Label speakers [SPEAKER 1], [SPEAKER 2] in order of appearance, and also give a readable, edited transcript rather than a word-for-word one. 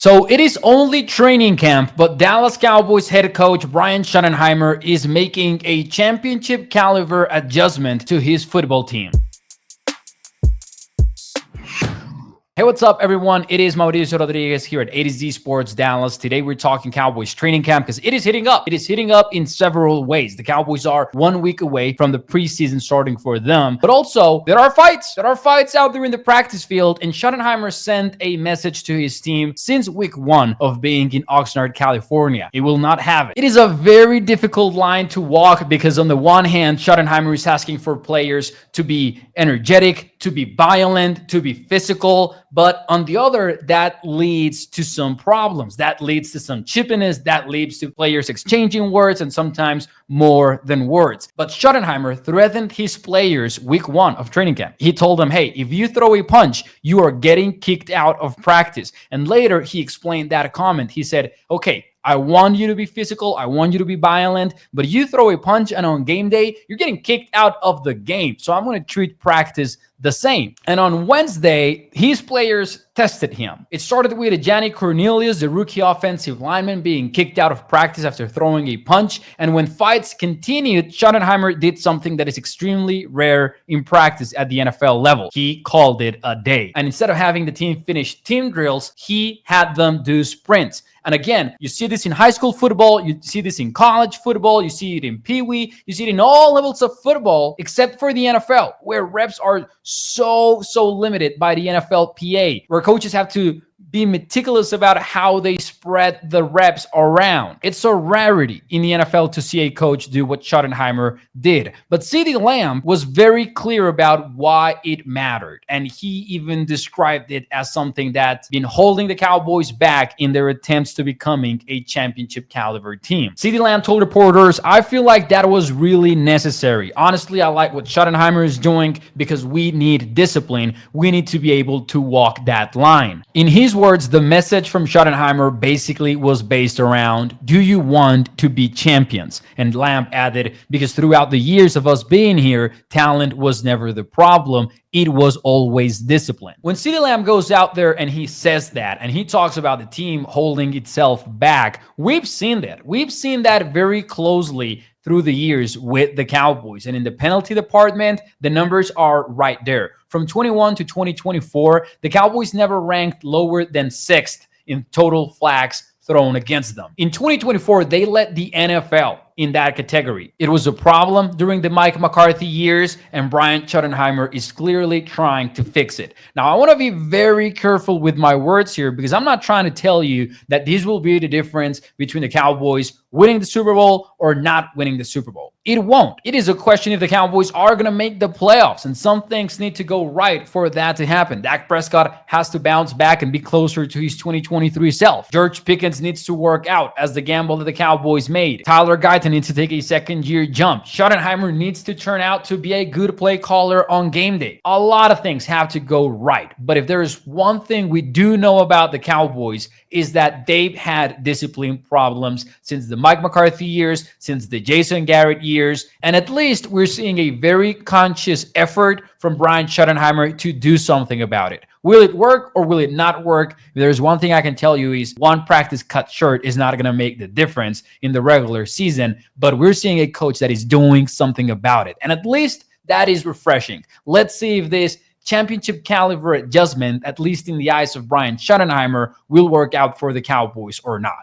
[SPEAKER 1] So it is only training camp, but Dallas Cowboys head coach Brian Schottenheimer is making a championship caliber adjustment to his football team. Hey, what's up, everyone? It is Mauricio Rodriguez here at A to Z Sports Dallas. Today, we're talking Cowboys training camp because it is heating up. It is heating up in several ways. The Cowboys are 1 week away from the preseason starting for them, but also there are fights. There are fights out there in the practice field, and Schottenheimer sent a message to his team since week 1 of being in Oxnard, California. He will not have it. It is a very difficult line to walk because on the one hand, Schottenheimer is asking for players to be energetic, to be violent, to be physical. But on the other, that leads to some problems. That leads to some chippiness. That leads to players exchanging words and sometimes more than words. But Schottenheimer threatened his players week 1 of training camp. He told them, hey, if you throw a punch, you are getting kicked out of practice. And later he explained that comment. He said, okay, I want you to be physical. I want you to be violent, but you throw a punch and on game day, you're getting kicked out of the game. So I'm going to treat practice the same. And on Wednesday, his players tested him. It started with Johnny Cornelius, the rookie offensive lineman, being kicked out of practice after throwing a punch. And when fights continued, Schottenheimer did something that is extremely rare in practice at the NFL level. He called it a day. And instead of having the team finish team drills, he had them do sprints. And again, you see this in high school football, you see this in college football, you see it in Pee Wee, you see it in all levels of football, except for the NFL, where reps are so limited by the NFLPA, where coaches have to be meticulous about how they spread the reps around. It's a rarity in the NFL to see a coach do what Schottenheimer did. But CeeDee Lamb was very clear about why it mattered. And he even described it as something that's been holding the Cowboys back in their attempts to becoming a championship caliber team. CeeDee Lamb told reporters, I feel like that was really necessary. Honestly, I like what Schottenheimer is doing because we need discipline. We need to be able to walk that line. In his words, the message from Schottenheimer basically was based around, do you want to be champions? And Lamb added, because throughout the years of us being here, talent was never the problem. It was always discipline. When CeeDee Lamb goes out there and he says that, and he talks about the team holding itself back, we've seen that. We've seen that very closely through the years with the Cowboys. And in the penalty department, the numbers are right there. From 21 to 2024, the Cowboys never ranked lower than 6th in total flags thrown against them. In 2024, they led the NFL in that category. It was a problem during the Mike McCarthy years, and Brian Schottenheimer is clearly trying to fix it. Now, I want to be very careful with my words here because I'm not trying to tell you that this will be the difference between the Cowboys winning the Super Bowl or not winning the Super Bowl. It won't. It is a question if the Cowboys are going to make the playoffs, and some things need to go right for that to happen. Dak Prescott has to bounce back and be closer to his 2023 self. George Pickens needs to work out as the gamble that the Cowboys made. Tyler Guyton needs to take a second-year jump. Schottenheimer needs to turn out to be a good play caller on game day. A lot of things have to go right, but if there is one thing we do know about the Cowboys is that they've had discipline problems since the Mike McCarthy years, since the Jason Garrett years, and at least we're seeing a very conscious effort from Brian Schottenheimer to do something about it. Will it work or will it not work? There's one thing I can tell you is one practice cut short is not going to make the difference in the regular season, but we're seeing a coach that is doing something about it. And at least that is refreshing. Let's see if this championship caliber adjustment, at least in the eyes of Brian Schottenheimer, will work out for the Cowboys or not.